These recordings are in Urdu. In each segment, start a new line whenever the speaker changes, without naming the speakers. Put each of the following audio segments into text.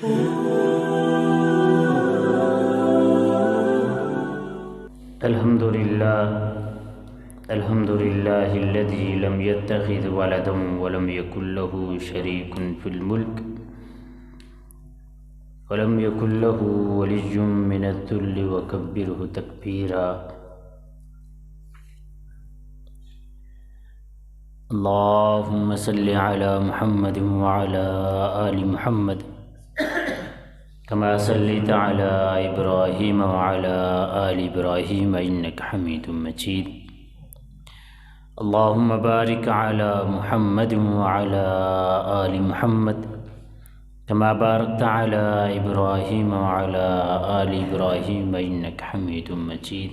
الحمد لله الذي لم يتخذ ولدا ولم يكن له شريك في الملك ولم يكن له ولي من الذل وكبره تكبيرا. اللهم صل على محمد وعلى آل محمد كما صليت على إبراهيم وعلى آل إبراهيم إنك حميد مجيد. اللهم بارك على محمد وعلى آل محمد كما باركت على إبراهيم وعلى آل إبراهيم إنك حميد مجيد.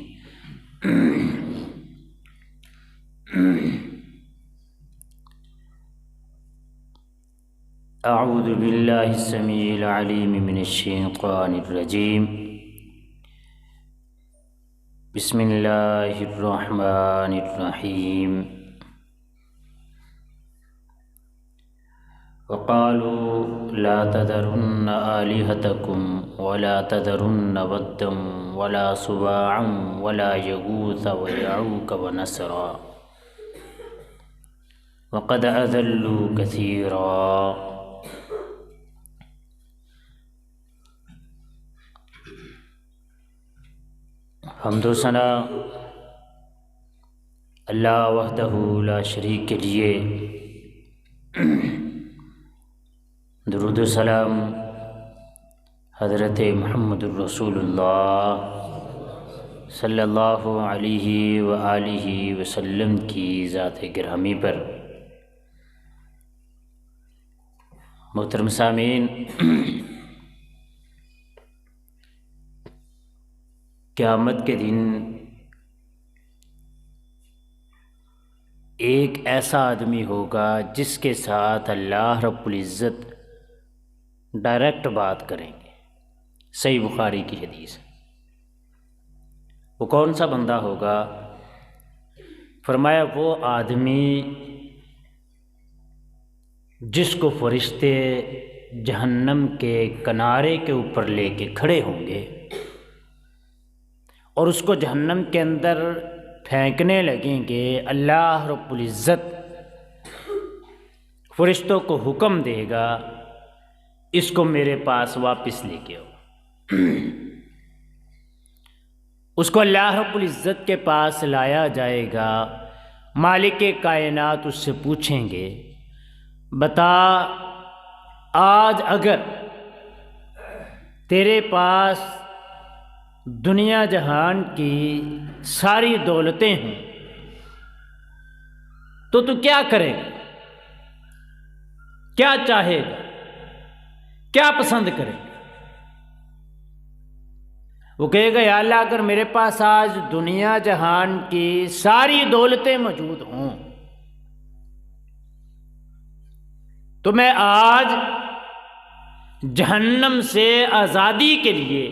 أعوذ بالله السميع العليم من الشيطان الرجيم. بسم الله الرحمن الرحيم. وقالوا لا تذرن آلهتكم ولا تذرن ودا ولا سواعا ولا يغوث ويعوق ونسرا وقد أضلوا كثيرا. حمد و ثنا اللہ وحدہ لا شریک کے لیے، درود و سلام حضرت محمد الرسول اللہ صلی اللہ علیہ وآلہ وسلم کی ذات گرامی پر. محترم سامعین، قیامت کے دن ایک ایسا آدمی ہوگا جس کے ساتھ اللہ رب العزت ڈائریکٹ بات کریں گے. صحیح بخاری کی حدیث. وہ کون سا بندہ ہوگا؟ فرمایا وہ آدمی جس کو فرشتے جہنم کے کنارے کے اوپر لے کے کھڑے ہوں گے اور اس کو جہنم کے اندر پھینکنے لگیں گے. اللہ رب العزت فرشتوں کو حکم دے گا اس کو میرے پاس واپس لے کے آؤ. اس کو اللہ رب العزت کے پاس لایا جائے گا. مالک کائنات اس سے پوچھیں گے بتا آج اگر تیرے پاس دنیا جہان کی ساری دولتیں ہیں تو کیا کرے گا؟ کیا چاہے گا؟ کیا پسند کرے گا؟ وہ کہے گا یا اللہ اگر میرے پاس آج دنیا جہان کی ساری دولتیں موجود ہوں تو میں آج جہنم سے آزادی کے لیے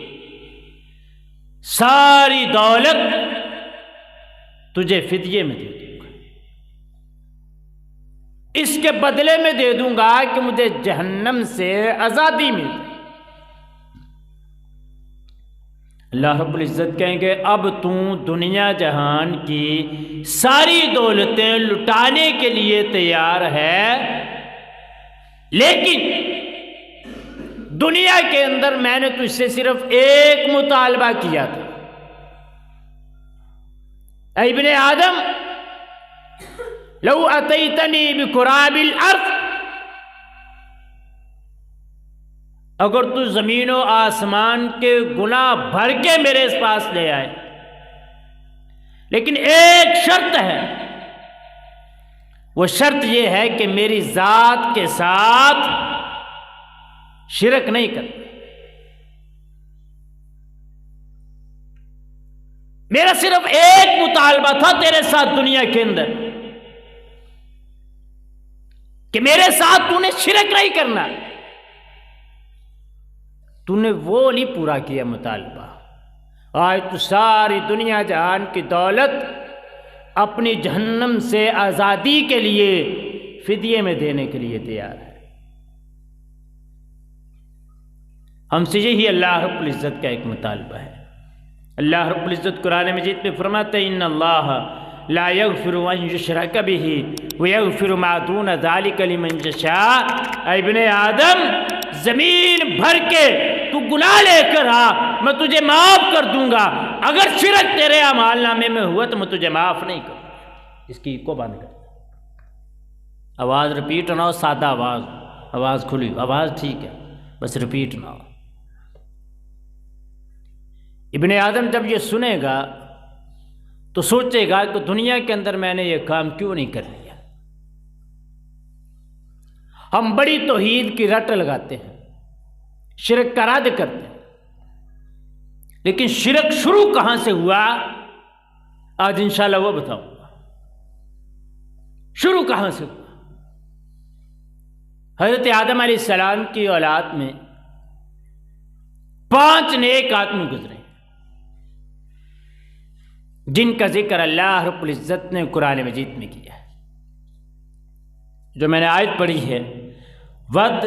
ساری دولت تجھے فدیے میں دے دوں گا. اس کے بدلے میں دے دوں گا کہ مجھے جہنم سے آزادی مل جائے. اللہ رب العزت کہیں گے اب تو دنیا جہان کی ساری دولتیں لٹانے کے لیے تیار ہے، لیکن دنیا کے اندر میں نے تجھ سے صرف ایک مطالبہ کیا تھا. اے ابن آدم لو اتیتنی بقراب الارض، اگر تو زمین و آسمان کے گناہ بھر کے میرے پاس لے آئے، لیکن ایک شرط ہے، وہ شرط یہ ہے کہ میری ذات کے ساتھ شرک نہیں کرتا. میرا صرف ایک مطالبہ تھا تیرے ساتھ دنیا کے اندر کہ میرے ساتھ تو نے شرک نہیں کرنا. تو نے وہ نہیں پورا کیا مطالبہ. آج تو ساری دنیا جہان کی دولت اپنی جہنم سے آزادی کے لیے فدیے میں دینے کے لیے تیار ہے. ہم سے یہی اللہ رب العزت کا ایک مطالبہ ہے۔ اللہ رب العزت قرآن مجید میں فرماتے ہیں ان اللہ لا یغفر ان یشرک بہ ویغفر ما دون ذلک لمن یشاء۔ اے ابن آدم، زمین بھر کے تو گناہ لے کر آ، میں تجھے معاف کر دوں گا۔ اگر شرک تیرے اعمال نامے میں ہوا تو میں تجھے معاف نہیں کروں گا۔ اس کی کو بند کر، آواز رپیٹ نہ ہو، سادہ آواز کھلی، آواز ٹھیک ہے، بس رپیٹ نہ ہو۔ ابن آدم جب یہ سنے گا تو سوچے گا کہ دنیا کے اندر میں نے یہ کام کیوں نہیں کر لیا۔ ہم بڑی توحید کی رٹ لگاتے ہیں، شرک کا رد کرتے ہیں، لیکن شرک شروع کہاں سے ہوا آج انشاءاللہ وہ بتاؤں گا۔ شروع کہاں سے ہوا؟ حضرت آدم علیہ السلام کی اولاد میں 5 نیک آدمی گزرے جن کا ذکر اللہ رب العزت نے قرآن مجید میں کیا ہے۔ جو میں نے آیت پڑھی ہے، ود،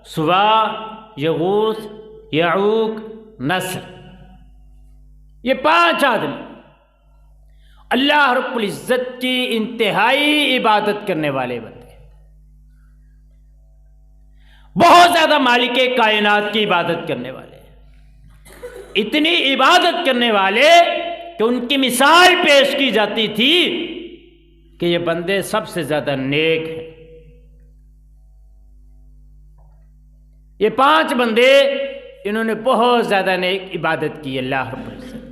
سوا، یغوث، یعوق، نصر، یہ 5 آدمی اللہ رب العزت کی انتہائی عبادت کرنے والے بندے، بہت زیادہ مالک کائنات کی عبادت کرنے والے، اتنی عبادت کرنے والے کہ ان کی مثال پیش کی جاتی تھی کہ یہ بندے سب سے زیادہ نیک ہیں۔ یہ 5 بندے انہوں نے بہت زیادہ نیک عبادت کی اللہ رب العزت۔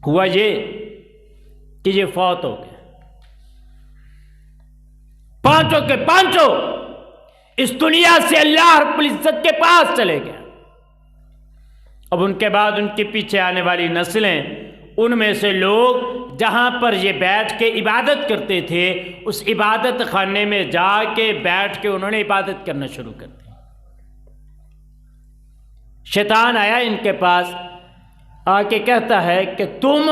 ہوا یہ کہ یہ فوت ہو گئے، 5 کے 5 اس دنیا سے اللہ رب العزت کے پاس چلے گئے۔ اب ان کے بعد ان کے پیچھے آنے والی نسلیں، ان میں سے لوگ جہاں پر یہ بیٹھ کے عبادت کرتے تھے اس عبادت خانے میں جا کے بیٹھ کے انہوں نے عبادت کرنا شروع کر دی۔ شیطان آیا ان کے پاس، آ کے کہتا ہے کہ تم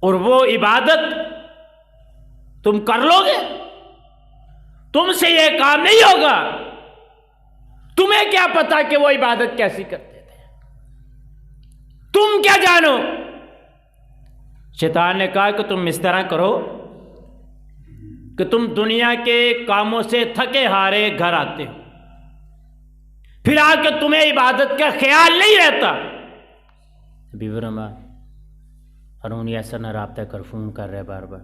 اور وہ عبادت تم کر لو گے، تم سے یہ کام نہیں ہوگا، تمہیں کیا پتا کہ وہ عبادت کیسی کرتے تھے، تم کیا جانو۔ شیطان نے کہا کہ تم اس طرح کرو کہ تم دنیا کے کاموں سے تھکے ہارے گھر آتے ہو، پھر آ کے تمہیں عبادت کا خیال نہیں رہتا۔ ابھی برما ہرون ایسا نہ رابطہ کر، فون کر رہے بار بار۔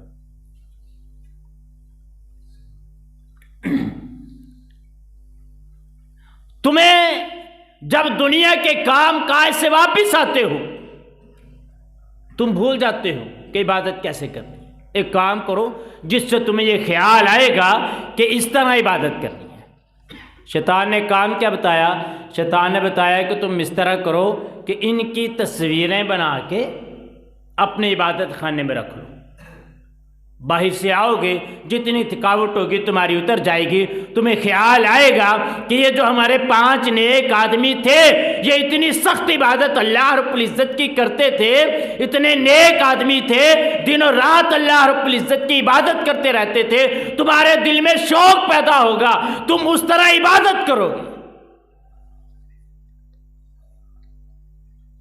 تمہیں جب دنیا کے کام کاج سے واپس آتے ہو تم بھول جاتے ہو کہ عبادت کیسے کرنی ہے۔ ایک کام کرو جس سے تمہیں یہ خیال آئے گا کہ اس طرح عبادت کرنی ہے۔ شیطان نے کام کیا بتایا؟ شیطان نے بتایا کہ تم اس طرح کرو کہ ان کی تصویریں بنا کے اپنے عبادت خانے میں رکھ لو، باہر سے آؤ گے جتنی تھکاوٹ ہوگی تمہاری اتر جائے گی، تمہیں خیال آئے گا کہ یہ جو ہمارے 5 نیک آدمی تھے یہ اتنی سخت عبادت اللہ رب العزت کی کرتے تھے، اتنے نیک آدمی تھے، دن اور رات اللہ رب العزت کی عبادت کرتے رہتے تھے، تمہارے دل میں شوق پیدا ہوگا، تم اس طرح عبادت کرو گے۔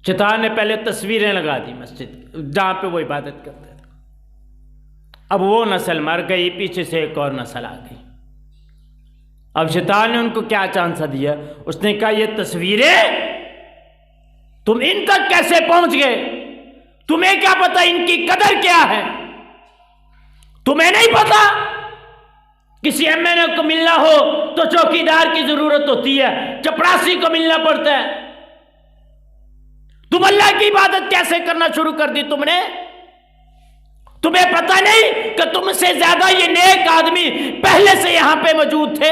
شیطان نے پہلے تصویریں لگا دی مسجد جہاں پہ وہ عبادت کرتے تھے۔ اب وہ نسل مر گئی، پیچھے سے ایک اور نسل آ گئی۔ اب شیطان نے ان کو کیا چانسا دیا؟ اس نے کہا یہ تصویریں تم ان تک کیسے پہنچ گئے؟ تمہیں کیا پتا ان کی قدر کیا ہے؟ تمہیں نہیں پتا؟ کسی ایم این اے کو ملنا ہو تو چوکیدار کی ضرورت ہوتی ہے، چپراسی کو ملنا پڑتا ہے۔ تم اللہ کی عبادت کیسے کرنا شروع کر دی تم نے؟ تمہیں پتہ نہیں کہ تم سے زیادہ یہ نیک آدمی پہلے سے یہاں پہ موجود تھے؟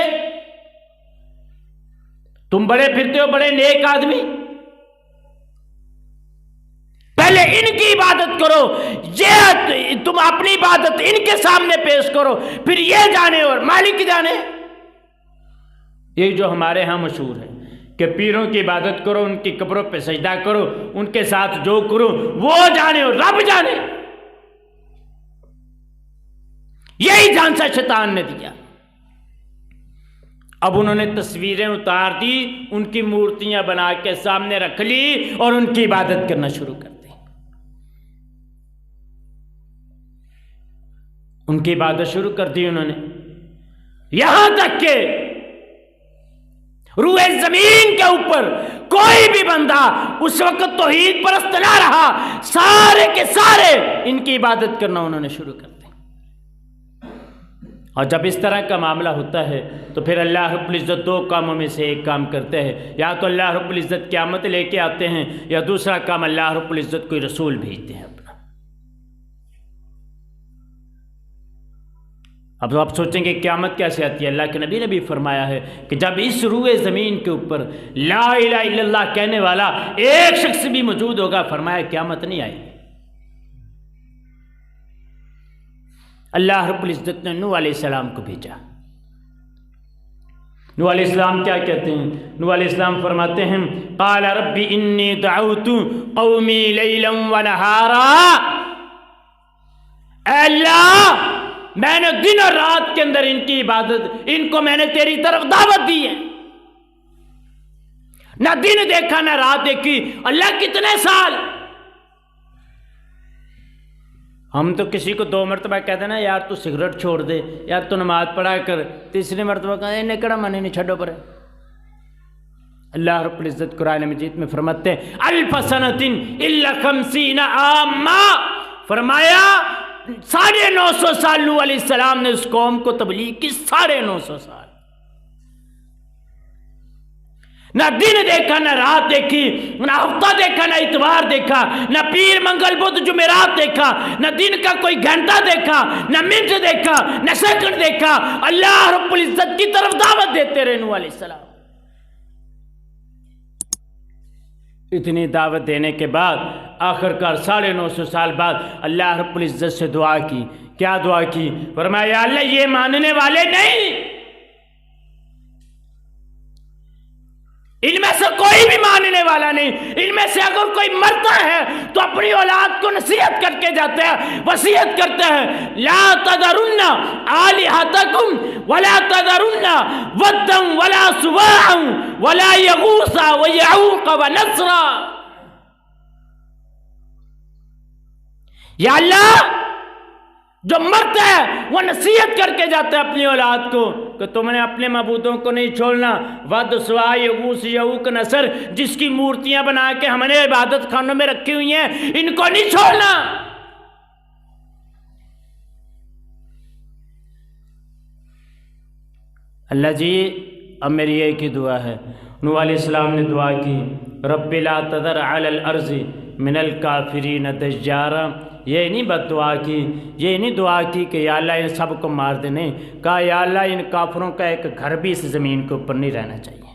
تم بڑے پھرتے ہو بڑے نیک آدمی، پہلے ان کی عبادت کرو، یہ تم اپنی عبادت ان کے سامنے پیش کرو، پھر یہ جانے اور مالک جانے۔ یہ جو ہمارے ہاں مشہور ہے کہ پیروں کی عبادت کرو، ان کی قبروں پہ سجدہ کرو، ان کے ساتھ جو کرو وہ جانے اور رب جانے، یہی جھانسا شیطان نے دیا۔ اب انہوں نے تصویریں اتار دی، ان کی مورتیاں بنا کے سامنے رکھ لی اور ان کی عبادت کرنا شروع کر دی۔ ان کی عبادت شروع کر دی انہوں نے، یہاں تک کہ روئے زمین کے اوپر کوئی بھی بندہ اس وقت توحید پرست نہ رہا، سارے کے سارے ان کی عبادت کرنا انہوں نے شروع کر دی۔ اور جب اس طرح کا معاملہ ہوتا ہے تو پھر اللہ رب العزت دو کاموں میں سے ایک کام کرتے ہیں، یا تو اللہ رب العزت قیامت لے کے آتے ہیں، یا دوسرا کام اللہ رب العزت کوئی رسول بھیجتے ہیں اپنا۔ اب آپ سوچیں گے قیامت کیسے آتی ہے؟ اللہ کے نبی نے بھی فرمایا ہے کہ جب اس روئے زمین کے اوپر لا الہ الا اللہ کہنے والا ایک شخص بھی موجود ہوگا، فرمایا قیامت نہیں آئے گی۔ اللہ رب العزت نے نوح علیہ السلام کو بھیجا۔ نوح علیہ السلام کیا کہتے ہیں؟ نوح علیہ السلام فرماتے ہیں قال رب انی دعوت قومی لیلا ونہارا، اے اللہ میں نے دن اور رات کے اندر ان کی عبادت، ان کو میں نے تیری طرف دعوت دی ہے، نہ دن دیکھا نہ رات دیکھی۔ اللہ کتنے سال؟ ہم تو کسی کو 2 مرتبہ کہتے ہیں نا یار تو سگریٹ چھوڑ دے، یار تو نماز پڑھا کر، تیسری مرتبہ کہتے ہیں نکڑا منی نہیں چھڑو پر۔ اللہ رب العزت قرآن مجید میں فرماتے ہیں الف سنۃ الا 50 عاما، فرمایا 950 سال نوح علیہ السلام نے اس قوم کو تبلیغ کی، 950 سال، نہ دن دیکھا نہ رات دیکھی، نہ ہفتہ دیکھا نہ اتوار دیکھا، نہ پیر منگل بدھ جمعرات دیکھا، نہ دن کا کوئی گھنٹہ دیکھا، نہ منٹ دیکھا، نہ سیکنڈ دیکھا۔ اللہ رب العزت کی طرف دعوت دیتے رہے نوح علیہ السلام۔ اتنی دعوت دینے کے بعد آخرکار 950 سال بعد اللہ رب العزت سے دعا کی۔ کیا دعا کی؟ فرمایا یا اللہ یہ ماننے والے نہیں، ان میں سے کوئی بھی ماننے والا نہیں، ان میں سے اگر کوئی مرتا ہے تو اپنی اولاد کو نصیحت کر کے جاتے ہیں، وصیت کرتے ہیں لا تذرن آلہتکم ولا تذرن ودا ولا سواعا ولا یغوث ویعوق ونسرا۔ یا اللہ جو مرتا ہے وہ نصیحت کر کے جاتا ہے اپنی اولاد کو کہ تم نے اپنے معبودوں کو نہیں چھوڑنا، ود سوا یغوث یعوق نصر، جس کی مورتیاں بنا کے ہم نے عبادت خانوں میں رکھی ہوئی ہیں ان کو نہیں چھوڑنا۔ اللہ جی اب میری ایک ہی دعا ہے۔ نوح علیہ السلام نے دعا کی رب لا تذر علی الارض من الکافرین دجارا، یہ نہیں بد دعا کی، یہ نہیں دعا کی کہ یا اللہ ان سب کو مار دے، نہیں کہا یا اللہ ان کافروں کا ایک گھر بھی اس زمین کے اوپر نہیں رہنا چاہیے۔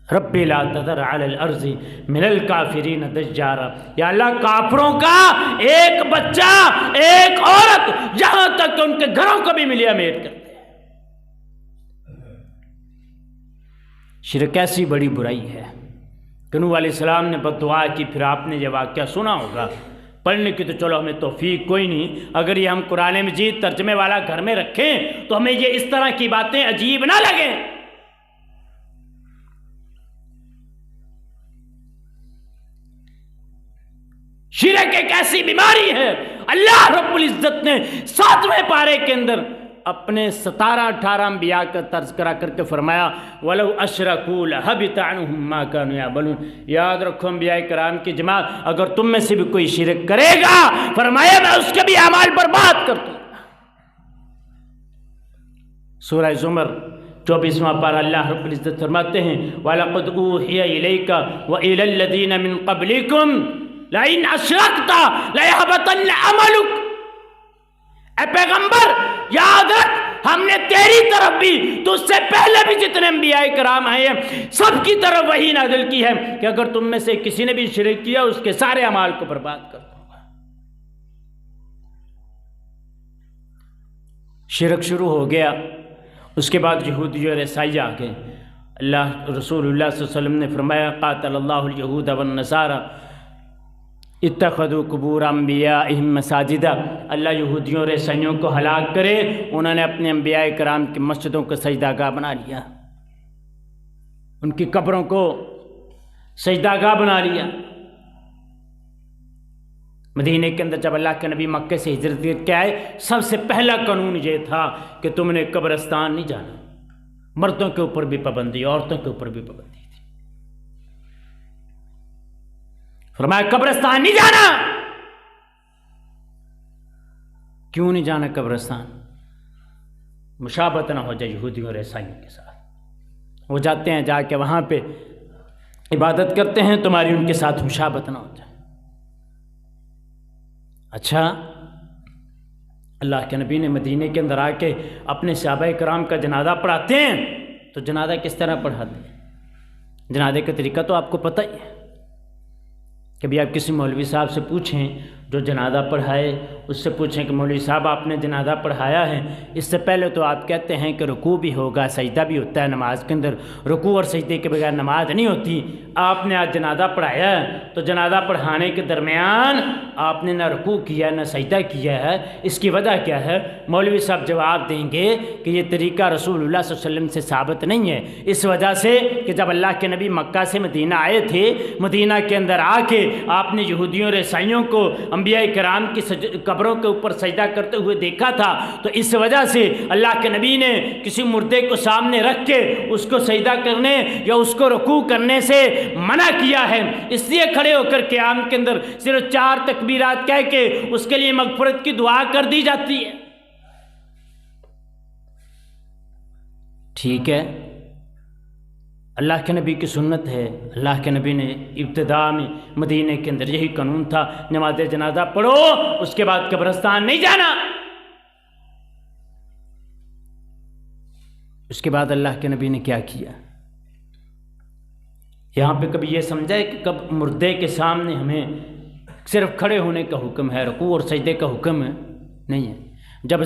رب لا تذر علی الارض من الکافرین دجارا، یا اللہ کافروں کا ایک بچہ ایک عورت یہاں تک کہ ان کے گھروں کو بھی ملیا میٹ کرتے۔ شرک ایسی بڑی برائی ہے کہ نوح علیہ السلام نے بد دعا کی۔ پھر آپ نے یہ واقعہ سنا ہوگا، پڑھنے کی تو چلو ہمیں توفیق کوئی نہیں، اگر یہ ہم قرآن مجید ترجمے والا گھر میں رکھیں تو ہمیں یہ اس طرح کی باتیں عجیب نہ لگیں۔ شرک ایک ایسی بیماری ہے، اللہ رب العزت نے 7ویں پارے کے اندر اپنے 17-18 انبیاء کا تذکرہ کر کے فرمایا وَلَوْ أَشْرَكُوا لَحَبِطَ عَنْهُمْ مَا كَانُوا يَعْمَلُونَ۔ یاد رکھو انبیاء کرام کی جماعت، اگر تم میں سے بھی کوئی شرک کرے گا فرمایا میں اس کے بھی اعمال برباد کر دوں گا۔ سورہ زمر 24واں پارہ اللہ رب العزت فرماتے ہیں وَلَقَدْ أُوحِيَ إِلَيْكَ وَإِلَى الَّذِينَ مِن قَبْلِكُمْ لَئِنْ أَشْرَكْتَ لَيَحْبَطَنَّ عَمَلُكَ۔ اے پیغمبر یاد رکھ ہم نے تیری طرف بھی تو اس سے پہلے بھی جتنے انبیاء کرام آئے ہیں سب کی طرف وحی نازل کی ہے کہ اگر تم میں سے کسی نے بھی شرک کیا اس کے سارے اعمال کو برباد کر دوں گا۔ شرک شروع ہو گیا، اس کے بعد یہودی اور عیسائی آ گئے۔ اللہ رسول اللہ صلی اللہ علیہ وسلم نے فرمایا قاتل اللہ الیہود والنصارى، اتخذوا قبور انبیائہم مساجدہ، اللہ یہودیوں اور عیسائیوں کو ہلاک کرے، انہوں نے اپنے انبیاء کرام کی مسجدوں کو سجدہ گاہ بنا لیا، ان کی قبروں کو سجدہ گاہ بنا لیا۔ مدینے کے اندر جب اللہ کے نبی مکے سے ہجرت کر کے آئے، سب سے پہلا قانون یہ تھا کہ تم نے قبرستان نہیں جانا۔ مردوں کے اوپر بھی پابندی، عورتوں کے اوپر بھی پابندی تھی۔ فرمایا قبرستان نہیں جانا۔ کیوں نہیں جانا قبرستان؟ مشابہت نہ ہو جائے یہودیوں اور عیسائیوں کے ساتھ۔ وہ جاتے ہیں، جا کے وہاں پہ عبادت کرتے ہیں، تمہاری ان کے ساتھ مشابہت نہ ہو جائے۔ اچھا، اللہ کے نبی نے مدینے کے اندر آ کے اپنے صحابہ کرام کا جنازہ پڑھاتے ہیں، تو جنازہ کس طرح پڑھاتے ہیں؟ جنازے کا طریقہ تو آپ کو پتہ ہی ہے۔ کبھی آپ کسی مولوی صاحب سے پوچھیں جو جنازہ پڑھائے، اس سے پوچھیں کہ مولوی صاحب آپ نے جنازہ پڑھایا ہے، اس سے پہلے تو آپ کہتے ہیں کہ رکوع بھی ہوگا، سجدہ بھی ہوتا ہے نماز کے اندر، رکوع اور سجدے کے بغیر نماز نہیں ہوتی۔ آپ نے آج جنازہ پڑھایا ہے، تو جنازہ پڑھانے کے درمیان آپ نے نہ رکوع کیا نہ سجدہ کیا ہے، اس کی وجہ کیا ہے؟ مولوی صاحب جواب دیں گے کہ یہ طریقہ رسول اللہ صلی اللہ علیہ وسلم سے ثابت نہیں ہے، اس وجہ سے کہ جب اللہ کے نبی مکہ سے مدینہ آئے تھے، مدینہ کے اندر آ کے آپ نے یہودیوں اور عیسائیوں کو انبیاء کرام کی قبروں کے اوپر سجدہ کرتے ہوئے دیکھا تھا، تو اس وجہ سے اللہ کے نبی نے کسی مردے کو سامنے رکھ کے اس کو سجدہ کرنے یا اس کو رکوع کرنے سے منع کیا ہے۔ اس لیے کھڑے ہو کر قیام کے اندر صرف 4 تکبیرات کہہ کے اس کے لیے مغفرت کی دعا کر دی جاتی ہے۔ ٹھیک ہے، اللہ کے نبی کی سنت ہے، اللہ کے نبی نے ابتدا میں مدینے کے اندر یہی قانون تھا، نماز جنازہ پڑھو، اس کے بعد قبرستان نہیں جانا۔ اس کے بعد اللہ کے نبی نے کیا کیا؟ یہاں پہ کبھی یہ سمجھا ہے کہ کب مردے کے سامنے ہمیں صرف کھڑے ہونے کا حکم ہے، رکوع اور سجدے کا حکم ہے؟ نہیں ہے۔ جب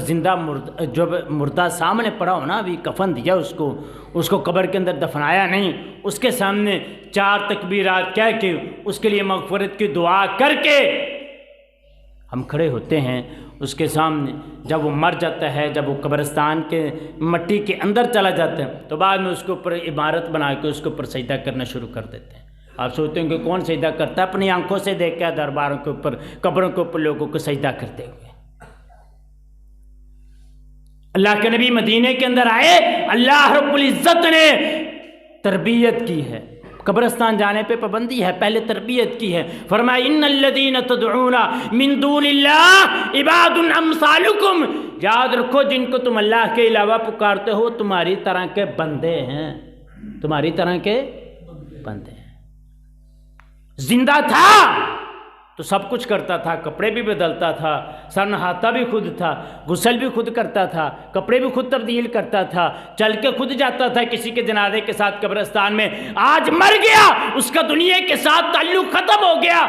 مردہ سامنے پڑا ہو نا، ابھی کفن دیا اس کو قبر کے اندر دفنایا نہیں، اس کے سامنے 4 تکبیرات کہہ کے اس کے لیے مغفرت کی دعا کر کے ہم کھڑے ہوتے ہیں اس کے سامنے۔ جب وہ مر جاتا ہے، جب وہ قبرستان کے مٹی کے اندر چلا جاتا ہے، تو بعد میں اس کے اوپر عمارت بنا کے اس کے اوپر سجدہ کرنا شروع کر دیتے ہیں۔ آپ سوچتے ہیں کہ کون سجدہ کرتا ہے؟ اپنی آنکھوں سے دیکھ کے درباروں کے اوپر، قبروں کے اوپر لوگوں کو سجدہ کرتے ہوئے۔ اللہ کے نبی مدینے کے اندر آئے، اللہ رب العزت نے تربیت کی ہے، قبرستان جانے پہ پابندی ہے، پہلے تربیت کی ہے۔ فرمایا ان الذین تدعون من دون اللہ عباد امثالکم، یاد رکھو جن کو تم اللہ کے علاوہ پکارتے ہو تمہاری طرح کے بندے ہیں، تمہاری طرح کے بندے ہیں۔ زندہ تھا تو سب کچھ کرتا تھا، کپڑے بھی بدلتا تھا، سر نہاتا بھی خود تھا، غسل بھی خود کرتا تھا، کپڑے بھی خود تبدیل کرتا تھا، چل کے خود جاتا تھا کسی کے جنازے کے ساتھ قبرستان میں۔ آج مر گیا، اس کا دنیا کے ساتھ تعلق ختم ہو گیا،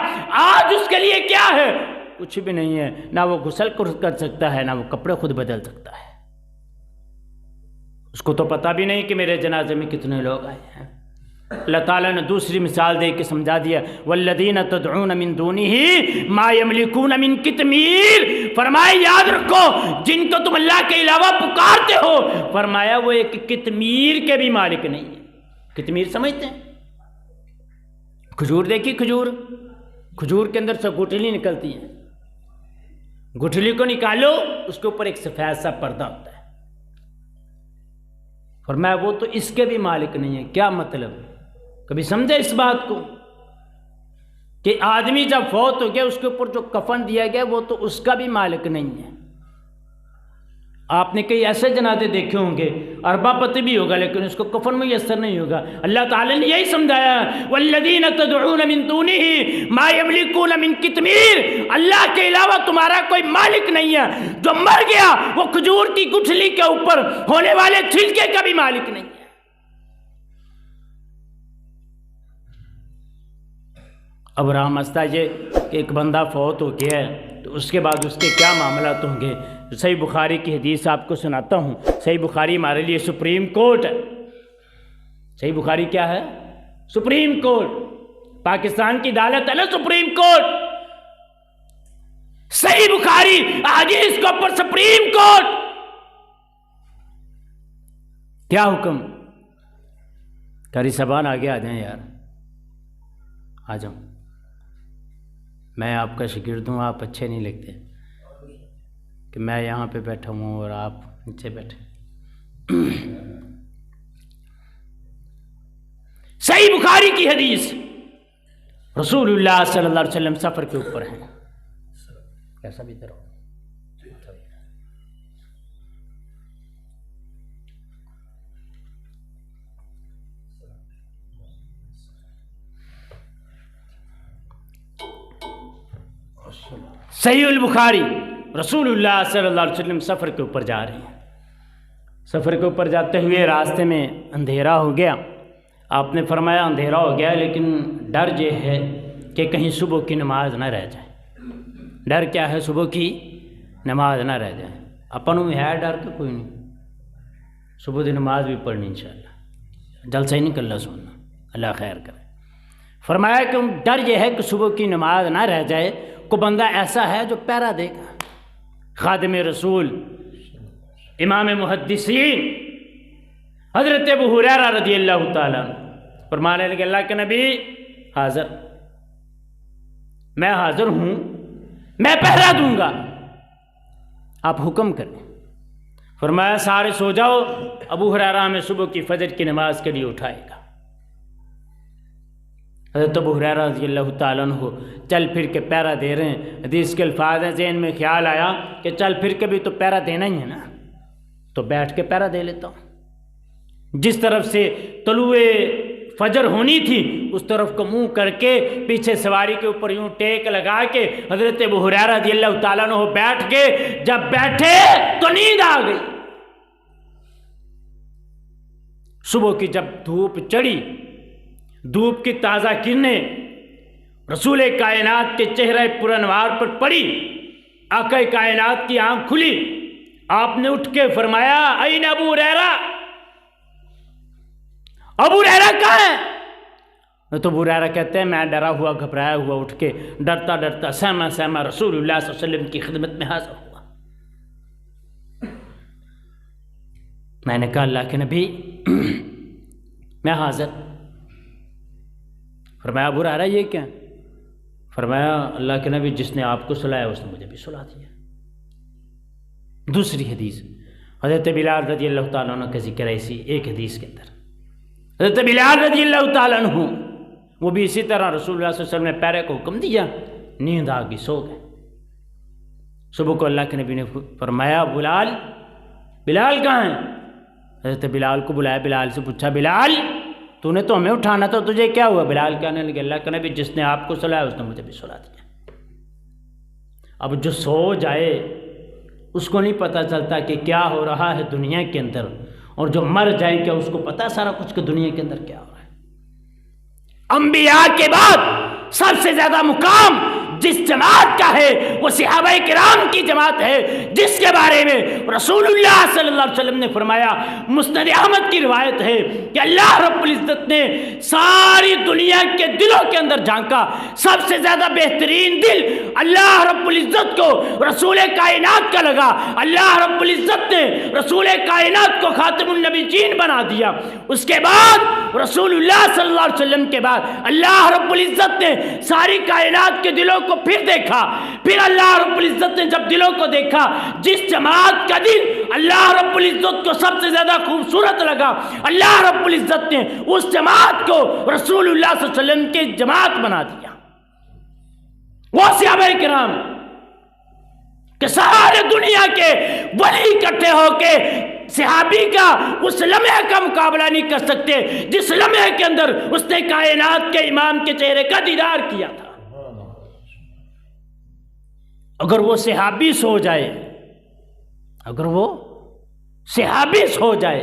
آج اس کے لیے کیا ہے؟ کچھ بھی نہیں ہے، نہ وہ غسل کر سکتا ہے، نہ وہ کپڑے خود بدل سکتا ہے۔ اس کو تو پتہ بھی نہیں کہ میرے جنازے میں کتنے لوگ آئے ہیں۔ اللہ تعالیٰ نے دوسری مثال دے کے سمجھا دیا، والذین تدعون من دونہ ما یملکون من قطمیر، فرمایا یاد رکھو جن کو تم اللہ کے علاوہ پکارتے ہو، فرمایا وہ ایک قطمیر کے بھی مالک نہیں ہے۔ قطمیر سمجھتے ہیں؟ کھجور دیکھی، کھجور کے اندر سے گٹھلی نکلتی ہے، گٹھلی کو نکالو اس کے اوپر ایک سفید سا پردہ ہوتا ہے، فرمایا وہ تو اس کے بھی مالک نہیں ہے۔ کیا مطلب؟ کبھی سمجھے اس بات کو کہ آدمی جب فوت ہو گیا اس کے اوپر جو کفن دیا گیا وہ تو اس کا بھی مالک نہیں ہے۔ آپ نے کئی ایسے جنازے دیکھے ہوں گے، اربا پتی بھی ہوگا لیکن اس کو کفن میسر نہیں ہوگا۔ اللہ تعالیٰ نے یہی سمجھایا، والذین تدعون من دونہ ما یملکون من قطمیر، اللہ کے علاوہ تمہارا کوئی مالک نہیں ہے۔ جو مر گیا وہ کھجور کی گٹھلی کے اوپر ہونے والے چھلکے کا بھی مالک نہیں ہے۔ اب رہا مسئلہ یہ کہ ایک بندہ فوت ہو گیا ہے تو اس کے بعد اس کے کیا معاملات ہوں گے۔ صحیح بخاری کی حدیث آپ کو سناتا ہوں۔ صحیح بخاری ہمارے لیے سپریم کورٹ ہے۔ صحیح بخاری کیا ہے؟ سپریم کورٹ، پاکستان کی عدالت ہے نا سپریم کورٹ۔ صحیح بخاری احادیث کے اوپر سپریم کورٹ کیا حکم؟ قاری صاحبان آگے آ جائیں یار، آ جاؤ، میں آپ کا شاگرد ہوں، آپ اچھے نہیں لگتے کہ میں یہاں پہ بیٹھا ہوں اور آپ نیچے بیٹھے۔ صحیح بخاری کی حدیث، رسول اللہ صلی اللہ علیہ وسلم سفر کے اوپر ہیں، کیسا بھی کرو۔ صحیح البخاری، رسول اللہ صلی اللہ علیہ وسلم سفر کے اوپر جا رہے ہیں، سفر کے اوپر جاتے ہوئے راستے میں اندھیرا ہو گیا۔ آپ نے فرمایا اندھیرا ہو گیا لیکن ڈر یہ ہے کہ کہیں صبح کی نماز نہ رہ جائے۔ ڈر کیا ہے؟ صبح کی نماز نہ رہ جائے۔ اپنوں میں ہے ڈر کہ کوئی نہیں، صبح کی نماز بھی پڑھنی انشاءاللہ، جلسہ ہی نہیں کر سننا، اللہ خیر کرے۔ فرمایا کہ ڈر یہ ہے کہ صبح کی نماز نہ رہ جائے، کو بندہ ایسا ہے جو پہرا دے گا۔ خادم رسول امام محدثین حضرت ابو ہریرہ رضی اللہ تعالیٰ فرمانے لگے اللہ کے نبی حاضر، میں حاضر ہوں، میں پہرا دوں گا، آپ حکم کریں۔ فرمایا سارے سو جاؤ، ابو ہریرہ ہمیں صبح کی فجر کی نماز کے لیے اٹھائے گا۔ حضرت ابو ہریرہ رضی اللہ تعالیٰ عنہ چل پھر کے پہرا دے رہے ہیں۔ حدیث کے الفاظ ہیں، ذہن میں خیال آیا کہ چل پھر کے بھی تو پہرا دینا ہی ہے نا، تو بیٹھ کے پہرا دے لیتا ہوں۔ جس طرف سے طلوع فجر ہونی تھی اس طرف کو منہ کر کے پیچھے سواری کے اوپر یوں ٹیک لگا کے حضرت ابو ہریرہ رضی اللہ تعالیٰ عنہ بیٹھ کے جب بیٹھے تو نیند آ گئی۔ صبح کی جب دھوپ چڑھی، دھوپ کی تازہ کرنیں رسول کائنات کے چہرے پر انوار پر پڑی، آقا کائنات کی آنکھ کھلی، آپ نے اٹھ کے فرمایا این ابو ہریرہ، ابو ہریرہ کہاں ہے؟ تو ابو ہریرہ کہتے ہیں میں ڈرا ہوا گھبرایا ہوا اٹھ کے ڈرتا ڈرتا سہما سہما رسول اللہ صلی اللہ علیہ وسلم کی خدمت میں حاضر ہوا۔ میں نے کہا اللہ کے نبی میں حاضر۔ فرمایا ابو ہریرہ یہ کیا؟ فرمایا اللہ کے نبی جس نے آپ کو سلایا اس نے مجھے بھی سلا دیا۔ دوسری حدیث حضرت بلال رضی اللہ تعالیٰ عنہ کا ذکر ہے اسی ایک حدیث کے اندر۔ حضرت بلال رضی اللہ تعالیٰ عنہ وہ بھی اسی طرح رسول اللہ صلی اللہ علیہ وسلم نے پیرے کو حکم دیا، نیند آ گئی، سو گئے۔ صبح کو اللہ کے نبی نے فرمایا بلال، بلال کہاں ہے؟ حضرت بلال کو بلایا، بلال سے پوچھا بلال تو نے تو ہمیں اٹھانا تھا، تجھے کیا ہوا؟ بلال کہنے لگے اللہ کے نبی جس نے آپ کو سلایا اس نے مجھے بھی سلا دیا۔ اب جو سو جائے اس کو نہیں پتہ چلتا کہ کیا ہو رہا ہے دنیا کے اندر، اور جو مر جائے کیا اس کو پتہ سارا کچھ کہ دنیا کے اندر کیا ہو رہا ہے۔ انبیاء کے بعد سب سے زیادہ مقام جس جماعت کا ہے وہ صحابہ کرام کی جماعت ہے، جس کے بارے میں رسول اللہ صلی اللہ علیہ وسلم نے فرمایا، مسند احمد کی روایت ہے کہ اللہ رب العزت نے ساری دنیا کے دلوں کے اندر جھانکا، سب سے زیادہ بہترین دل اللہ رب العزت کو رسول کائنات کا لگا۔ اللہ رب العزت نے رسول کائنات کو خاتم النبیین بنا دیا۔ اس کے بعد رسول اللہ صلی اللہ علیہ وسلم کے بعد اللہ رب العزت نے ساری کائنات کے دلوں کو پھر دیکھا۔ پھر اللہ رب العزت نے جب دلوں کو دیکھا، جس جماعت کا دل اللہ رب العزت کو سب سے زیادہ خوبصورت لگا، اللہ رب العزت نے اس جماعت کو رسول اللہ صلی اللہ علیہ وسلم کی جماعت بنا دیا۔ وہ صحابہ کرام کہ سارے دنیا کے ولی اکٹھے ہو کے صحابی کا اس لمحے کا مقابلہ نہیں کر سکتے جس لمحے کے اندر اس نے کائنات کے امام کے چہرے کا دیدار کیا تھا۔ اگر وہ صحابی سو جائے، اگر وہ صحابی سو جائے،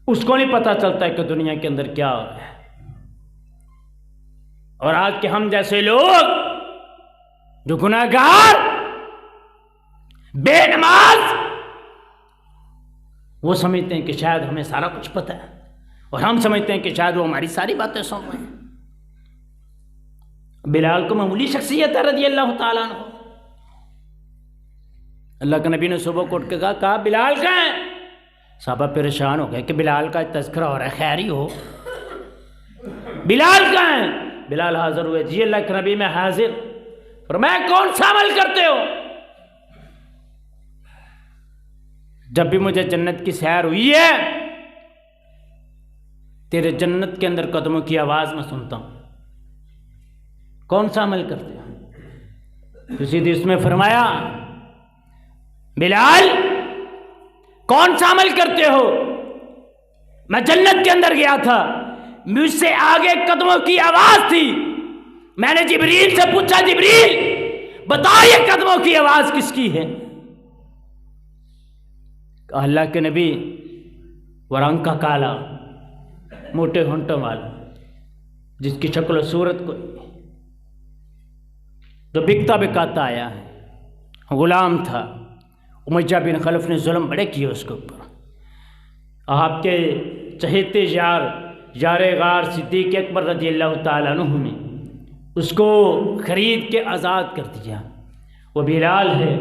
اس کو نہیں پتہ چلتا کہ دنیا کے اندر کیا ہو رہا ہے۔ اور آج کے ہم جیسے لوگ جو گناہگار، بے نماز، وہ سمجھتے ہیں کہ شاید ہمیں سارا کچھ پتہ ہے، اور ہم سمجھتے ہیں کہ شاید وہ ہماری ساری باتیں سن رہے ہیں۔ بلال کو معمولی شخصیت ہے رضی اللہ تعالیٰ عنہ، اللہ کے نبی نے صبح کو اٹھ کے کہا بلال کہاں ہے؟ صحابہ پریشان ہو گئے کہ بلال کا تذکرہ ہو رہا ہے، خیر ہی ہو، بلال کہاں ہے؟ بلال حاضر ہوئے، جی اللہ کے نبی میں حاضر۔ فرمایا کون سا عمل کرتے ہو؟ جب بھی مجھے جنت کی سیر ہوئی ہے تیرے جنت کے اندر قدموں کی آواز میں سنتا ہوں، کون سا عمل کرتے ہو؟ کسی حدیث میں فرمایا بلال کون سا عمل کرتے ہو؟ میں جنت کے اندر گیا تھا، مجھ سے آگے قدموں کی آواز تھی، میں نے جبریل سے پوچھا جبریل بتا یہ قدموں کی آواز کس کی ہے؟ کہا اللہ کے نبی وہ رنگ کا کالا موٹے ہونٹوں والا جس کی شکل و صورت کو جو بکتا بکاتا آیا ہے، غلام تھا، امیہ بن خلف نے ظلم بڑے کیے اس کے اوپر، آپ کے چہیتے یار غار صدیق اکبر رضی اللہ تعالیٰ عنہ نے اس کو خرید کے آزاد کر دیا۔ وہ بلال ہے،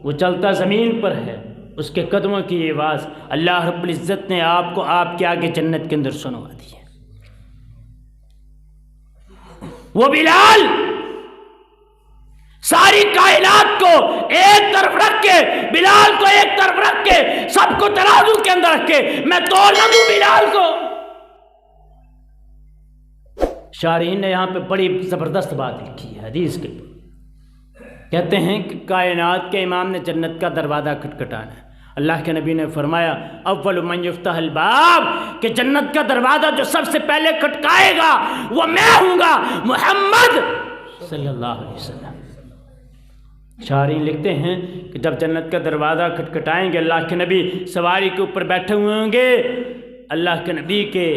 وہ چلتا زمین پر ہے، اس کے قدموں کی آواز اللہ رب العزت نے آپ کو آپ کے آگے جنت کے اندر سنوا دی ہے۔ وہ بلال ساری کائنات کو ایک طرف رکھ کے، بلال کو ایک طرف رکھ کے، سب کو ترازو کے اندر رکھ کے میں توڑ نہ دوں بلال کو۔ شارحین نے یہاں پہ بڑی زبردست بات لکھی ہے حدیث کے، کہتے ہیں کہ کائنات کے امام نے جنت کا دروازہ کھٹکھٹانا ہے، اللہ کے نبی نے فرمایا اول من یفتح الباب، کہ جنت کا دروازہ جو سب سے پہلے کھٹکائے گا وہ میں ہوں گا، محمد صلی اللہ علیہ وسلم۔ شارحین لکھتے ہیں کہ جب جنت کا دروازہ کھٹکھٹائیں گے اللہ کے نبی سواری کے اوپر بیٹھے ہوئے ہوں گے، اللہ کے نبی کے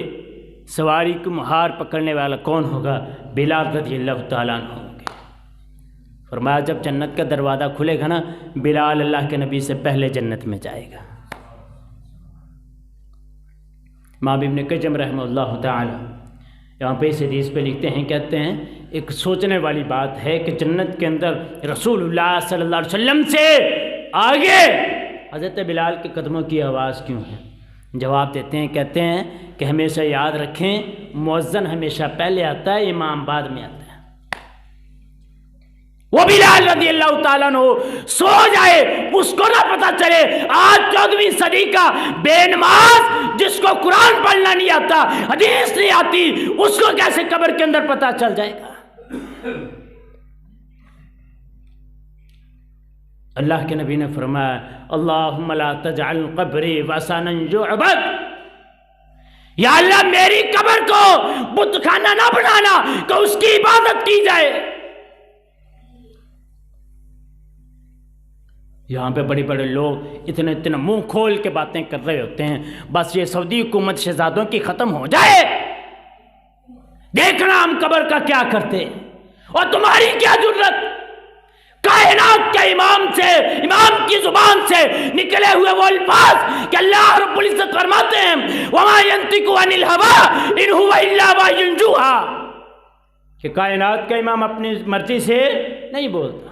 سواری کو مہار پکڑنے والا کون ہوگا؟ بلال رضی اللہ تعالیٰ عنہ ہوں گے۔ فرمایا جب جنت کا دروازہ کھلے گا نا بلال اللہ کے نبی سے پہلے جنت میں جائے گا۔ امام ابن قیم رحمہ اللہ تعالیٰ یہاں پہ اس حدیث پہ لکھتے ہیں، کہتے ہیں ایک سوچنے والی بات ہے کہ جنت کے اندر رسول اللہ صلی اللہ علیہ وسلم سے آگے حضرت بلال کے قدموں کی آواز کیوں ہے؟ جواب دیتے ہیں، کہتے ہیں کہ ہمیشہ یاد رکھیں مؤذن ہمیشہ پہلے آتا ہے، امام بعد میں آتا ہے۔ وہ بلال رضی اللہ تعالیٰ عنہ سو جائے اس کو نہ پتا چلے، آج 14ویں صدی کا بے نماز جس کو قرآن پڑھنا نہیں آتا، حدیث نہیں آتی، اس کو کیسے قبر کے اندر پتا چل جائے گا؟ اللہ کے نبی نے فرمایا اللہم لا تجعل قبری وثنا یعبد، یا اللہ میری قبر کو بت خانہ نہ بنانا کہ اس کی عبادت کی جائے۔ یہاں پہ بڑے بڑے لوگ اتنے منہ کھول کے باتیں کر رہے ہوتے ہیں، بس یہ سعودی حکومت شہزادوں کی ختم ہو جائے، دیکھنا ہم قبر کا کیا کرتے، اور تمہاری کیا ضرورت؟ کائنات کے امام سے، امام کی زبان سے نکلے ہوئے وہ الفاظ کہ اللہ رب العزت فرماتے ہیں وَمَا يَنْطِقُ عَنِ الْهَوَىٰ إِنْ هُوَ إِلَّا وَحْيٌ يُوحَىٰ، کہ کائنات کا امام اپنی مرضی سے نہیں بولتا،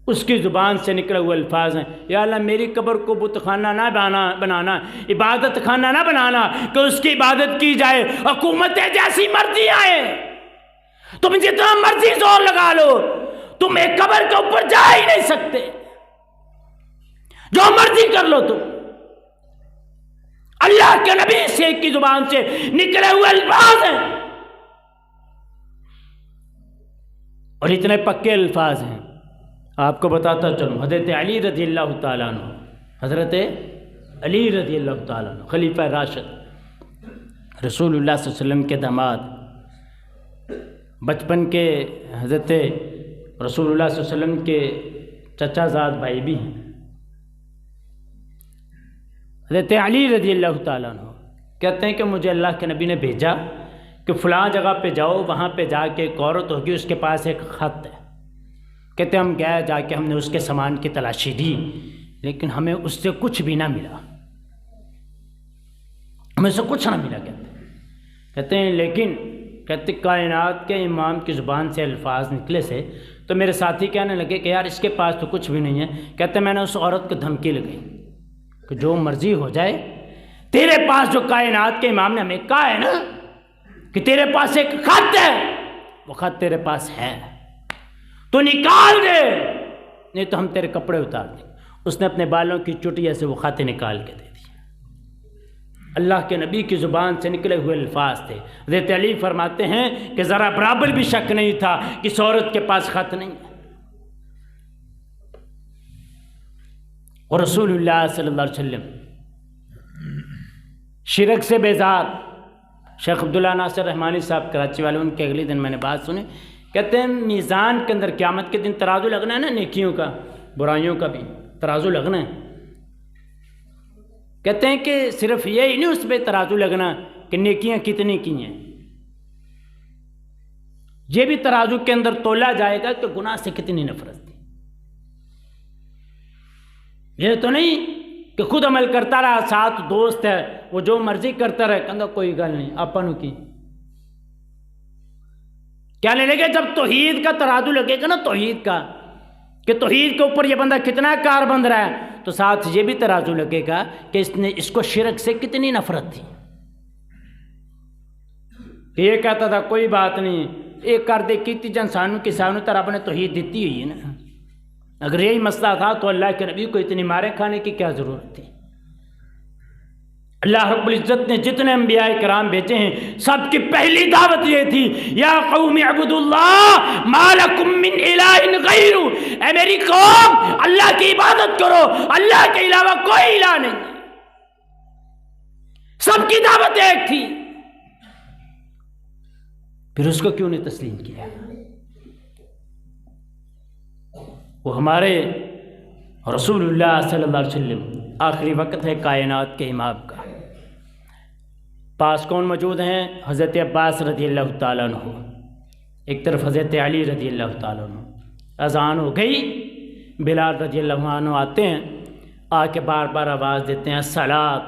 اس کی زبان سے نکلے ہوئے الفاظ ہیں یا اللہ میری قبر کو بت خانہ نہ بنانا، عبادت خانہ نہ بنانا کہ اس کی عبادت کی جائے، حکومتیں جیسی مرضی آئے، تم جتنا مرضی زور لگا لو تم ایک قبر کے اوپر جا ہی نہیں سکتے، جو مرضی کر لو تم۔ اللہ کے نبی سے کی زبان سے نکلے ہوئے الفاظ ہیں، اور اتنے پکے الفاظ ہیں۔ آپ کو بتاتا چلوں حضرت علی رضی اللہ تعالیٰ عنہ، حضرت علی رضی اللہ تعالیٰ عنہ خلیفہ راشد، رسول اللہ صلی اللہ علیہ وسلم کے داماد، بچپن کے حضرت رسول اللہ صلی اللہ علیہ وسلم کے چچا زاد بھائی بھی ہیں۔ حضرت علی رضی اللہ تعالیٰ عنہ کہتے ہیں کہ مجھے اللہ کے نبی نے بھیجا کہ فلاں جگہ پہ جاؤ، وہاں پہ جا کے ایک عورت ہوگی، اس کے پاس ایک خط ہے۔ کہتے ہم گئے، جا کے ہم نے اس کے سامان کی تلاشی دی، لیکن ہمیں اس سے کچھ بھی نہ ملا، ہمیں سے کچھ نہ ملا۔ کہتے ہیں لیکن کہتے کائنات کے امام کی زبان سے الفاظ نکلے سے تو میرے ساتھی کہنے لگے کہ یار اس کے پاس تو کچھ بھی نہیں ہے. کہتے میں نے اس عورت کو دھمکی لگائی کہ جو مرضی ہو جائے، تیرے پاس جو کائنات کے امام نے ہمیں کہا ہے نا کہ تیرے پاس ایک خط ہے، وہ خط تیرے پاس ہے، تو نکال دے نہیں تو ہم تیرے کپڑے اتار دیں. اس نے اپنے بالوں کی چٹیا سے وہ خط نکال کے دے دیا. اللہ کے نبی کی زبان سے نکلے ہوئے الفاظ تھے. حضرت علی فرماتے ہیں کہ ذرا برابر بھی شک نہیں تھا کہ اس عورت کے پاس خط نہیں ہے. اور رسول اللہ صلی اللہ علیہ وسلم شرک سے بیزار. شیخ عبداللہ ناصر رحمانی صاحب کراچی والے، ان کے اگلے دن میں نے بات سنی، کہتے ہیں میزان کے اندر قیامت کے دن ترازو لگنا ہے نا، نیکیوں کا برائیوں کا بھی ترازو لگنا ہے. کہتے ہیں کہ صرف یہی نہیں اس پہ ترازو لگنا کہ نیکیاں کتنی کی ہیں، یہ بھی ترازو کے اندر تولا جائے گا کہ گناہ سے کتنی نفرت تھی. یہ تو نہیں کہ خود عمل کرتا رہا، ساتھ دوست ہے وہ جو مرضی کرتا رہے، کہتا کوئی گل نہیں اپن کی. کیا لے گے جب توحید کا ترازو لگے گا نا، توحید کا کہ توحید کے اوپر یہ بندہ کتنا کار بند رہا ہے، تو ساتھ یہ بھی ترازو لگے گا کہ اس کو شرک سے کتنی نفرت تھی. کہ یہ کہتا تھا کوئی بات نہیں، ایک کر دے کیتی جن سانو کی سانو تو رب نے توحید دیتی ہوئی ہے نا. اگر یہی مسئلہ تھا تو اللہ کے نبی کو اتنی مارے کھانے کی کیا ضرورت تھی. اللہ رب العزت نے جتنے انبیاء کرام بھیجے ہیں سب کی پہلی دعوت یہ تھی، یا قوم اعبدوا اللہ ما لکم من الہ غیرہ، اے میری قوم اللہ کی عبادت کرو، اللہ کے علاوہ کوئی الہ نہیں. سب کی دعوت ایک تھی، پھر اس کو کیوں نہیں تسلیم کیا؟ وہ ہمارے رسول اللہ صلی اللہ علیہ وسلم آخری وقت ہے کائنات کے امام کا. پاس کون موجود ہیں؟ حضرت عباس رضی اللہ تعالیٰ عنہ، ایک طرف حضرت علی رضی اللہ تعالیٰ عنہ. اذان ہو گئی، بلال رضی اللہ عنہ آتے ہیں، آ کے بار بار آواز دیتے ہیں الصلاۃ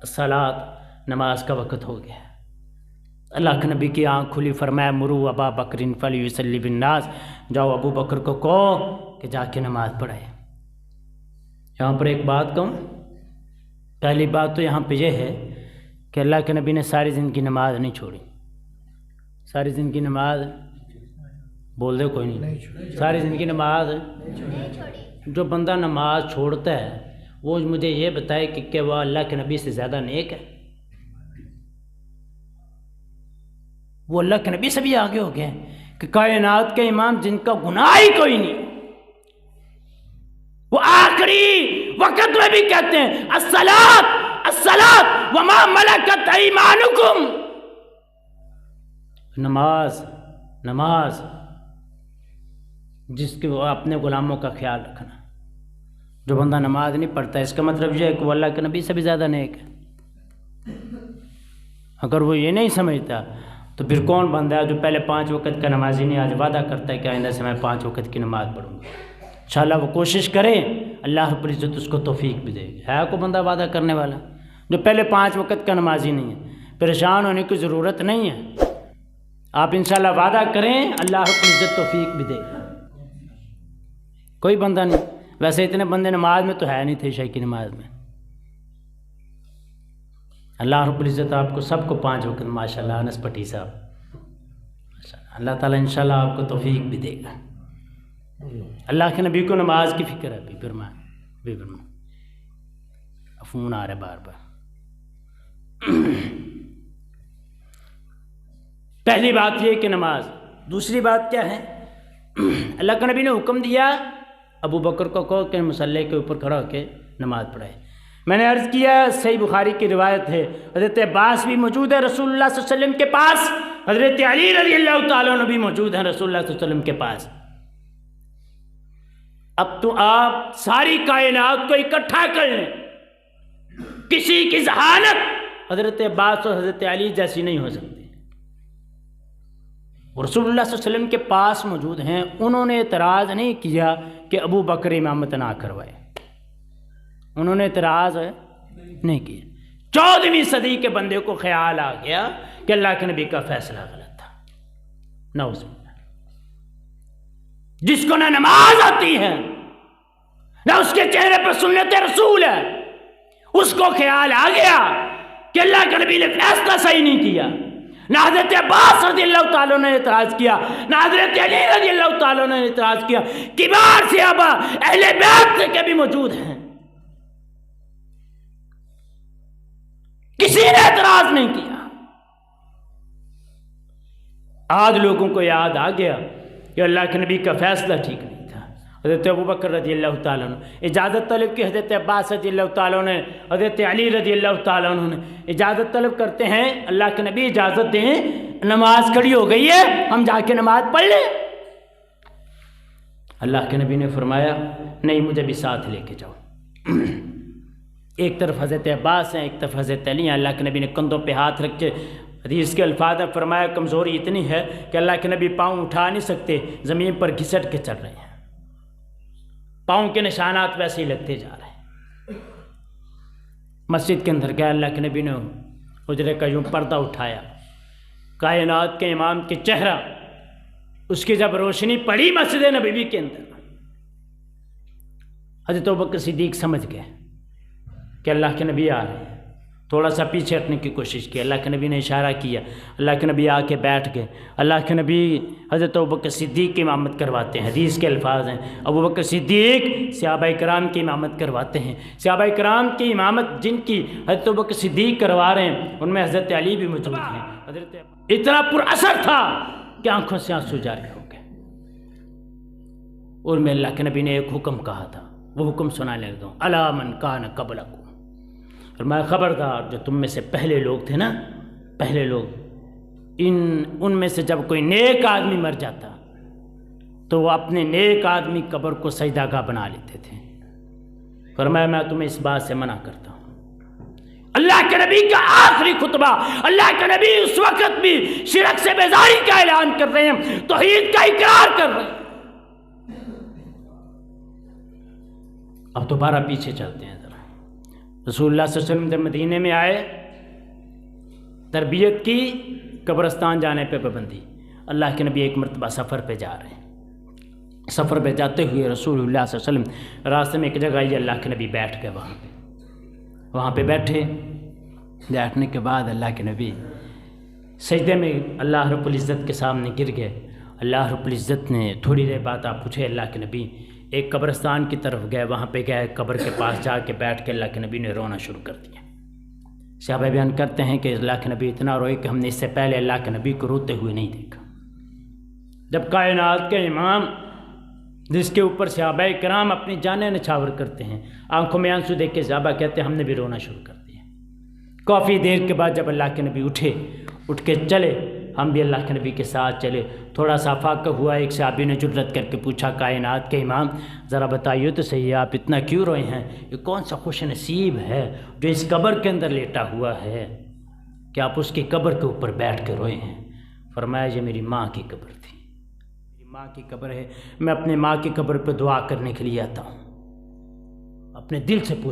الصلاۃ، نماز کا وقت ہو گیا. اللہ کے نبی کی آنکھ کھلی، فرمایا مرو ابا بکر فلیصلی بالناس، جاؤ ابو بکر کو کہو کہ جا کے نماز پڑھائے. یہاں پر ایک بات کہوں، پہلی بات تو یہاں پہ یہ ہے کہ اللہ کے نبی نے ساری زندگی نماز نہیں چھوڑی. ساری زندگی نماز بول دے کوئی نہیں، ساری زندگی نماز. جو بندہ نماز چھوڑتا ہے وہ مجھے یہ بتائے کہ کیا وہ اللہ کے نبی سے زیادہ نیک ہے؟ وہ اللہ کے نبی سے بھی آگے ہو گئے کہ کائنات کے امام جن کا گناہ ہی کوئی نہیں، وہ آخری وقت میں بھی کہتے ہیں الصلاۃ الصلاۃ وما ملکت ایمانکم، نماز نماز، جس کے وہ اپنے غلاموں کا خیال رکھنا. جو بندہ نماز نہیں پڑھتا اس کا مطلب یہ ہے کہ وہ اللہ کے نبی سے بھی زیادہ نیک ہے. اگر وہ یہ نہیں سمجھتا تو پھر کون بندہ ہے جو پہلے 5 وقت کا نمازی نہیں، آج وعدہ کرتا ہے کہ آئندہ سے میں 5 وقت کی نماز پڑھوں گا. انشاءاللہ وہ کوشش کرے، اللہ رب العزت اس کو توفیق بھی دے گا. ہے کوئی بندہ وعدہ کرنے والا جو پہلے 5 وقت کا نمازی نہیں ہے؟ پریشان ہونے کی ضرورت نہیں ہے. آپ انشاءاللہ وعدہ کریں، اللہ رب العزت توفیق بھی دے گا. کوئی بندہ نہیں. ویسے اتنے بندے نماز میں تو ہے نہیں تھے، عشاء کی نماز میں. اللہ رب العزت آپ کو سب کو 5 وقت ماشاءاللہ انس پٹی صاحب، اللہ تعالیٰ انشاءاللہ آپ کو توفیق بھی دے گا. اللہ کے نبی کو نماز کی فکر ہے. بی برما فون آ رہا ہے بار بار. پہلی بات یہ کہ نماز. دوسری بات کیا ہے؟ اللہ کے نبی نے حکم دیا ابو بکر کو کہو کہ مصلی کے اوپر کھڑا ہو کے نماز پڑھائے. میں نے عرض کیا صحیح بخاری کی روایت ہے، حضرت عباس بھی موجود ہے رسول اللہ صلی اللہ علیہ وسلم کے پاس، حضرت علی رضی اللہ تعالیٰ عنہ بھی موجود ہیں رسول اللہ صلی اللہ علیہ وسلم کے پاس. اب تو آپ ساری کائنات کو اکٹھا کر لیں، کسی کی ذہانت حضرت عباس اور حضرت علی جیسی نہیں ہو سکتی. رسول اللہ صلی اللہ علیہ وسلم کے پاس موجود ہیں، انہوں نے اعتراض نہیں کیا کہ ابو بکر امامت نہ کروائے. انہوں نے اعتراض نہیں کیا. 14ویں صدی کے بندے کو خیال آ گیا کہ اللہ کے نبی کا فیصلہ غلط تھا. نعوذ باللہ. جس کو نہ نماز آتی ہے نہ اس کے چہرے پر سنت رسول ہے، اس کو خیال آ گیا کہ اللہ کے نبی نے فیصلہ صحیح نہیں کیا۔ نہ حضرت عباس رضی اللہ تعالیٰ نے اعتراض کیا، نہ حضرت علی رضی اللہ تعالیٰ نے اعتراض کیا، کبار صحابہ اہل بیت کے بھی موجود ہیں، کسی نے اعتراض نہیں کیا۔ آج لوگوں کو یاد آ گیا کہ اللہ کے نبی کا فیصلہ ٹھیک نہیں تھا۔ حضرت ابوبکر رضی اللہ تعالیٰ عنہ اجازت طلب کی، حضرت عباس رضی اللہ تعالیٰ نے، حضرت علی رضی اللہ تعالیٰ عنہ نے اجازت طلب کرتے ہیں، اللہ کے نبی اجازت دیں، نماز کھڑی ہو گئی ہے، ہم جا کے نماز پڑھ لیں۔ اللہ کے نبی نے فرمایا نہیں، مجھے بھی ساتھ لے کے جاؤ۔ ایک طرف حضرت عباس ہیں، ایک طرف حضرت علی ہیں۔ اللہ کے نبی نے کندھوں پہ ہاتھ رکھ کے حدیث کے الفاظ میں فرمایا کمزوری اتنی ہے کہ اللہ کے نبی پاؤں اٹھا نہیں سکتے، زمین پر گھسٹ کے چل رہے ہیں، پاؤں کے نشانات ویسے ہی لگتے جا رہے ہیں۔ مسجد کے اندر گیا، اللہ کے نبی نے حجرے کا یوں پردہ اٹھایا، کائنات کے امام کے چہرہ، اس کی جب روشنی پڑی مسجد نبوی کے اندر، حضرت ابوبکر صدیق سمجھ گئے کہ اللہ کے نبی آ رہے ہیں، تھوڑا سا پیچھے ہٹنے کی کوشش کی، اللہ کے نبی نے اشارہ کیا، اللہ کے نبی آ کے بیٹھ گئے۔ اللہ کے نبی حضرت ابوبکر صدیق کی امامت کرواتے ہیں، حدیث کے الفاظ ہیں، ابوبکر صدیق صحابہ کرام کی امامت کرواتے ہیں۔ صحابہ کرام کی امامت جن کی حضرت ابوبکر صدیق کروا رہے ہیں، ان میں حضرت علی بھی موجود ہیں۔ حضرت اتنا پر اثر تھا کہ آنکھوں سے آنسو جاری ہو گئے۔ اور میں اللہ کے نبی نے ایک حکم کہا تھا، وہ حکم سنانے لگا ہوں، الا من کان قبلکم، فرمایا خبردار جو تم میں سے پہلے لوگ تھے نا، پہلے لوگ، ان میں سے جب کوئی نیک آدمی مر جاتا تو وہ اپنے نیک آدمی قبر کو سجدہ گاہ بنا لیتے تھے۔ فرمایا میں تمہیں اس بات سے منع کرتا ہوں۔ اللہ کے نبی کا آخری خطبہ، اللہ کے نبی اس وقت بھی شرک سے بیزاری کا اعلان کر رہے ہیں، توحید کا اقرار کر رہے ہیں۔ اب دوبارہ پیچھے چلتے ہیں ذرا۔ رسول اللہ صلی اللہ علیہ وسلم جب مدینے میں آئے، تربیت کی، قبرستان جانے پہ پابندی۔ اللہ کے نبی ایک مرتبہ سفر پہ جا رہے ہیں، سفر پہ جاتے ہوئے رسول اللہ صلی اللہ علیہ وسلم راستے میں ایک جگہ آئی، اللہ کے نبی بیٹھ گئے وہاں پہ بیٹھے۔ بیٹھنے کے بعد اللہ کے نبی سجدے میں اللہ رب العزت کے سامنے گر گئے۔ اللہ رب العزت نے تھوڑی دیر بعد آپ پوچھے، اللہ کے نبی ایک قبرستان کی طرف گئے، وہاں پہ گئے، قبر کے پاس جا کے بیٹھ کے اللہ کے نبی نے رونا شروع کر دیا۔ صحابہ بیان کرتے ہیں کہ اللہ کے نبی اتنا روئے کہ ہم نے اس سے پہلے اللہ کے نبی کو روتے ہوئے نہیں دیکھا۔ جب کائنات کے امام جس کے اوپر صحابہ کرام اپنی جانیں نچھاور کرتے ہیں، آنکھوں میں آنسو دیکھ کے صحابہ کہتے ہیں ہم نے بھی رونا شروع کر دیا۔ کافی دیر کے بعد جب اللہ کے نبی اٹھ کے چلے، ہم بھی اللہ کے نبی کے ساتھ چلے۔ تھوڑا سا فاقہ ہوا، ایک صحابی نے جرأت کر کے پوچھا کائنات کے امام ذرا بتائیے تو صحیح، آپ اتنا کیوں روئے ہیں؟ یہ کون سا خوش نصیب ہے جو اس قبر کے اندر لیٹا ہوا ہے کہ آپ اس کی قبر کے اوپر بیٹھ کے روئے ہیں؟ فرمایا یہ میری ماں کی قبر تھی، میری ماں کی قبر ہے، میں اپنے ماں کی قبر پہ دعا کرنے کے لیے آتا ہوں، اپنے دل سے پوچھ